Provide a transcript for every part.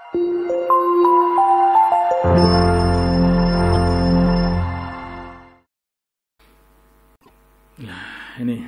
Nah, ini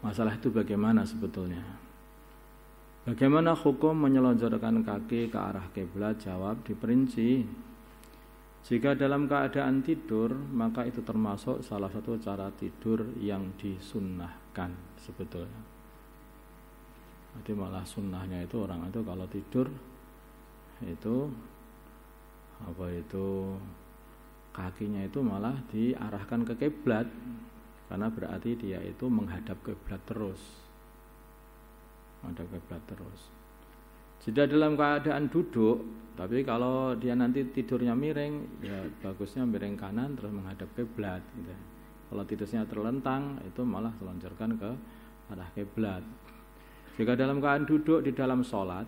masalah itu bagaimana sebetulnya? Bagaimana hukum menyelonjorkan kaki ke arah kiblat? Jawab diperinci. Jika dalam keadaan tidur, maka itu termasuk salah satu cara tidur yang disunnahkan sebetulnya. Jadi malah sunnahnya itu orang itu kalau tidur itu kakinya itu malah diarahkan ke kiblat, karena berarti dia itu menghadap kiblat terus. Menghadap kiblat terus. Jika dalam keadaan duduk, tapi kalau dia nanti tidurnya miring, ya bagusnya miring kanan terus menghadap kiblat gitu. Kalau tidurnya terlentang, itu malah selonjorkan ke arah kiblat. Jika dalam keadaan duduk di dalam sholat,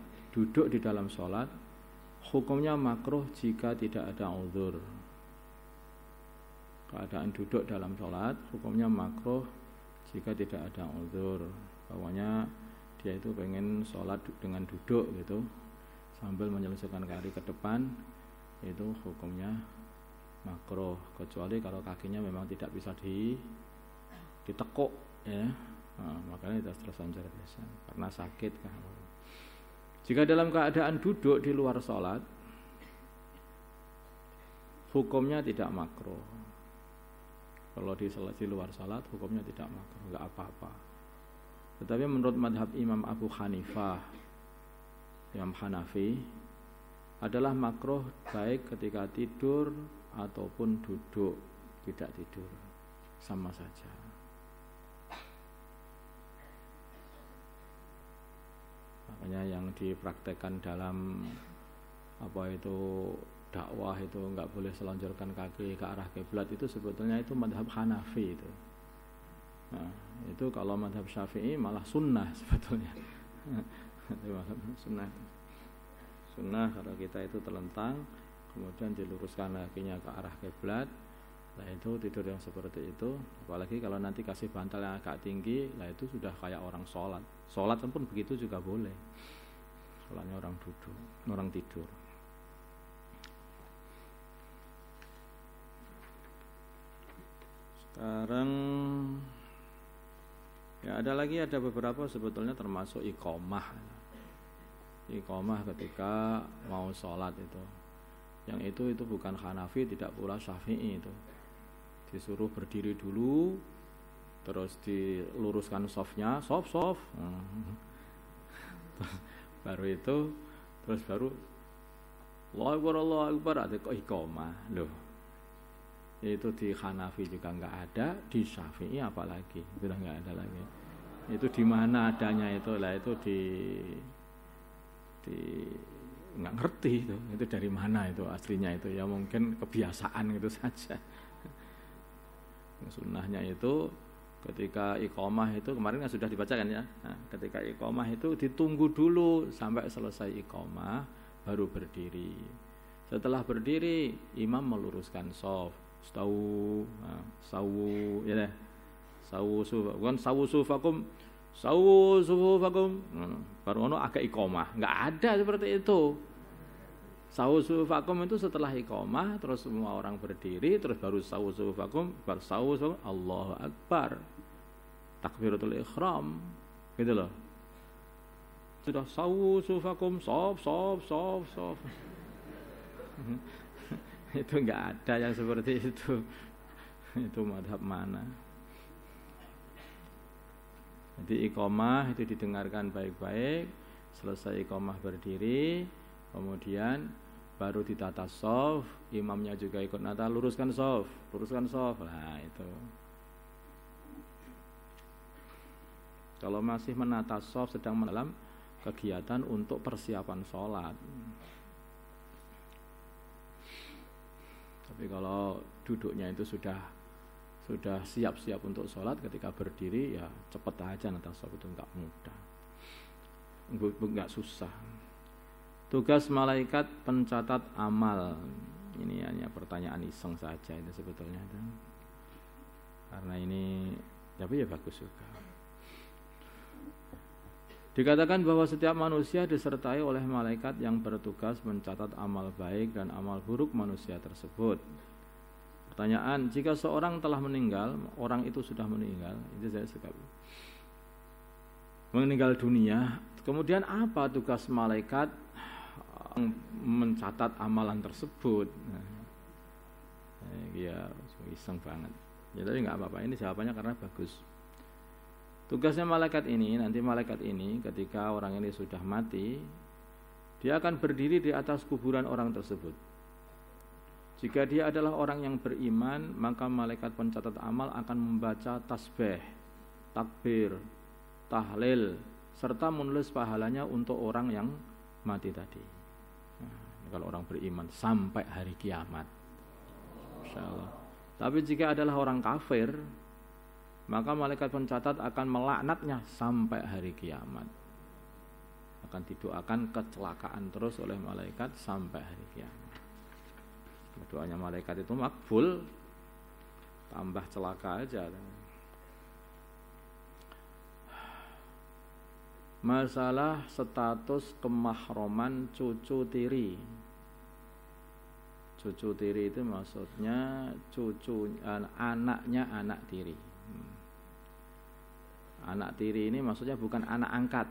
hukumnya makruh jika tidak ada uzur. Keadaan duduk dalam sholat, hukumnya makruh jika tidak ada uzur. Pokoknya dia itu pengen sholat dengan duduk gitu, sambil menyelesaikan kaki ke depan, itu hukumnya makruh. Kecuali kalau kakinya memang tidak bisa ditekuk, ya. Nah, makanya kita selonjor biasa karena sakit kan. Jika dalam keadaan duduk di luar sholat, hukumnya tidak makruh. Kalau di luar sholat, hukumnya tidak makruh, enggak apa-apa. Tetapi menurut madhab Imam Abu Hanifah, Imam Hanafi, adalah makruh baik ketika tidur ataupun duduk. Tidak tidur, sama saja. Makanya yang dipraktekkan dalam dakwah itu enggak boleh selonjorkan kaki ke arah kiblat, itu sebetulnya itu madhab Hanafi itu. Nah, itu kalau madhab Syafi'i malah sunnah sebetulnya. Sunnah kalau kita itu terlentang, kemudian diluruskan kakinya ke arah kiblat. Nah, itu tidur yang seperti itu. Apalagi kalau nanti kasih bantal yang agak tinggi, nah itu sudah kayak orang sholat. Sholat pun begitu juga boleh. Sholatnya orang duduk, orang tidur. Sekarang ya ada beberapa sebetulnya termasuk iqomah. Iqomah ketika mau sholat itu. Yang itu bukan Hanafi, tidak pula Syafi'i itu. Disuruh berdiri dulu, terus diluruskan softnya, soft. Baru itu, terus baru Allahu Akbar, ada iqomah. Loh, itu di Hanafi juga enggak ada, di Syafi'i apalagi sudah enggak ada lagi. Itu di mana adanya itu? Lah itu di enggak ngerti itu dari mana itu aslinya itu, ya mungkin kebiasaan gitu saja. Sunnahnya itu ketika iqomah itu kemarin kan sudah dibacakan ya. Nah, ketika iqomah itu ditunggu dulu sampai selesai iqomah baru berdiri. Setelah berdiri imam meluruskan shaf. Sawu ya deh. Sawu sufakum. Baru ono agak iqomah. Enggak ada seperti itu. Sawu sufakum itu setelah iqomah terus semua orang berdiri, terus baru sawu sufakum, baru sawu Allahu Akbar. Takbiratul ihram. Gitu loh. Sudah sawu sufakum, sof. Itu enggak ada yang seperti itu. Itu madhab mana? Jadi iqomah itu didengarkan baik-baik, selesai iqomah berdiri, kemudian baru ditata shaf, imamnya juga ikut nata, luruskan shaf. Nah, itu. Kalau masih menata shaf sedang dalam kegiatan untuk persiapan sholat. Tapi kalau duduknya itu sudah siap-siap untuk sholat, ketika berdiri ya cepet aja nata shaf, itu enggak mudah, enggak susah. Tugas malaikat pencatat amal. Ini hanya pertanyaan iseng saja itu sebetulnya. Karena ini tapi ya bagus juga. Dikatakan bahwa setiap manusia disertai oleh malaikat yang bertugas mencatat amal baik dan amal buruk manusia tersebut. Pertanyaan, jika seorang telah meninggal, orang itu sudah meninggal, itu saya sekali meninggal dunia, kemudian apa tugas malaikat mencatat amalan tersebut? Ya, iseng banget. Ya, tapi nggak apa-apa, ini jawabannya karena bagus. Tugasnya malaikat ini, nanti malaikat ini ketika orang ini sudah mati, dia akan berdiri di atas kuburan orang tersebut. Jika dia adalah orang yang beriman, maka malaikat pencatat amal akan membaca tasbih, takbir, tahlil, serta menulis pahalanya untuk orang yang mati tadi. Nah, kalau orang beriman sampai hari kiamat, insyaallah. Tapi jika adalah orang kafir, maka malaikat pencatat akan melaknatnya sampai hari kiamat. Akan didoakan kecelakaan terus oleh malaikat sampai hari kiamat. Doanya malaikat itu makbul, tambah celaka aja. Masalah status kemahroman cucu tiri. Cucu tiri itu maksudnya anaknya anak tiri. Anak tiri ini maksudnya bukan anak angkat.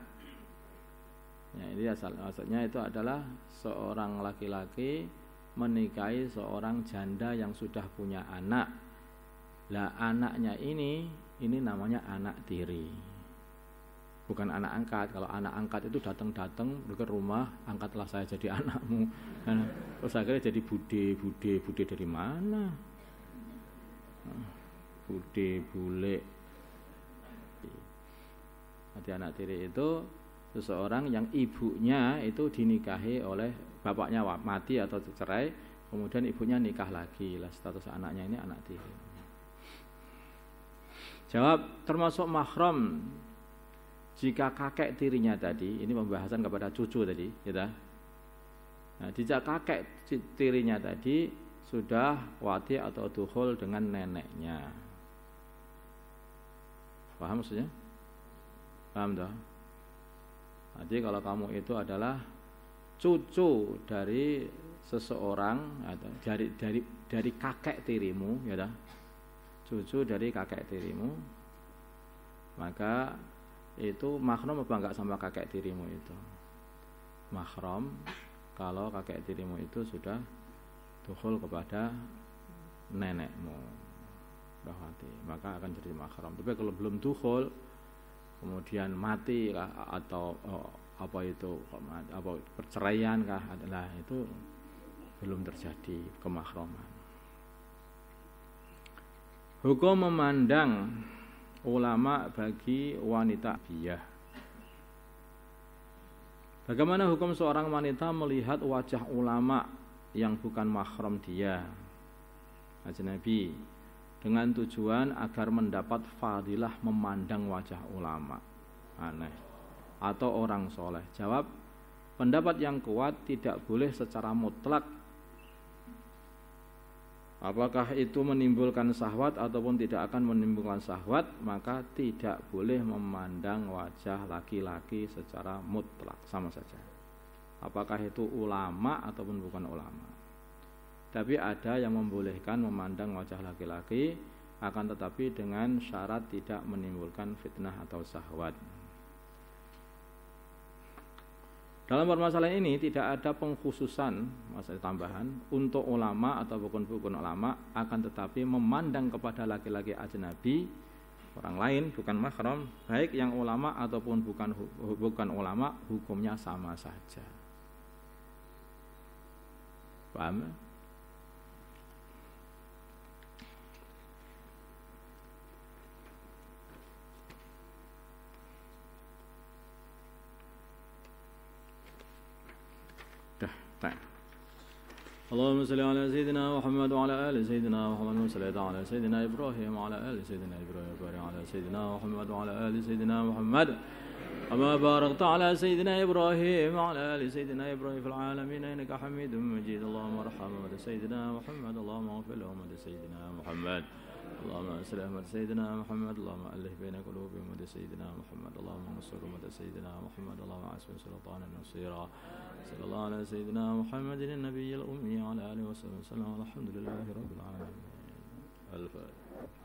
Ya, ini maksudnya itu adalah seorang laki-laki menikahi seorang janda yang sudah punya anak. Lah anaknya ini namanya anak tiri. Bukan anak angkat. Kalau anak angkat itu datang ke rumah, angkatlah saya jadi anakmu. Terus akhirnya jadi bude dari mana? Bule. Jadi anak tiri itu seseorang yang ibunya itu dinikahi oleh bapaknya mati atau cerai, kemudian ibunya nikah lagi. Lah status anaknya ini anak tiri. Jawab, termasuk mahram jika kakek tirinya tadi, ini pembahasan kepada cucu tadi, gitu. Nah, jika kakek tirinya tadi sudah wati atau dukhul dengan neneknya. Paham maksudnya? Paham toh? Jadi kalau kamu itu adalah cucu dari seseorang atau dari kakek tirimu, ya toh? Cucu dari kakek tirimu, maka itu mahram apa enggak sama kakek tirimu itu? Mahram kalau kakek tirimu itu sudah dukhul kepada nenekmu, maka akan jadi mahram. Tapi kalau belum dukhul kemudian mati kah, atau perceraian kah, adalah itu belum terjadi kemahraman. Hukum memandang ulama bagi wanita biyah. Bagaimana hukum seorang wanita melihat wajah ulama yang bukan mahram dia, ajnabi, dengan tujuan agar mendapat fadilah memandang wajah ulama aneh atau orang soleh? Jawab, pendapat yang kuat tidak boleh secara mutlak. Apakah itu menimbulkan syahwat ataupun tidak akan menimbulkan syahwat, maka tidak boleh memandang wajah laki-laki secara mutlak, sama saja. Apakah itu ulama ataupun bukan ulama. Tapi ada yang membolehkan memandang wajah laki-laki, akan tetapi dengan syarat tidak menimbulkan fitnah atau syahwat. Dalam permasalahan ini tidak ada pengkhususan, masalah tambahan untuk ulama atau bukan ulama, akan tetapi memandang kepada laki-laki ajnabi, orang lain bukan mahram, baik yang ulama ataupun bukan ulama, hukumnya sama saja. Paham? اللهم صل على سيدنا محمد وعلى آل سيدنا محمد وصلى على سيدنا إبراهيم وعلى آل سيدنا إبراهيم وبارك على سيدنا محمد وعلى آل سيدنا محمد كما باركت على سيدنا إبراهيم وعلى آل سيدنا إبراهيم في العالمين إنك حميد مجيد اللهم ارحم سيدنا محمد اللهم اغفر لهم سيدنا محمد اللهم صل على سيدنا محمد اللهم ألف بين قلوب أمة سيدنا محمد اللهم انصر أمة سيدنا محمد اللهم عصم سلطانا نصيرا صلى الله على سيدنا محمد النبي الأمي وعلى آله وصحبه وسلم والحمد لله رب العالمين. الفاتحة.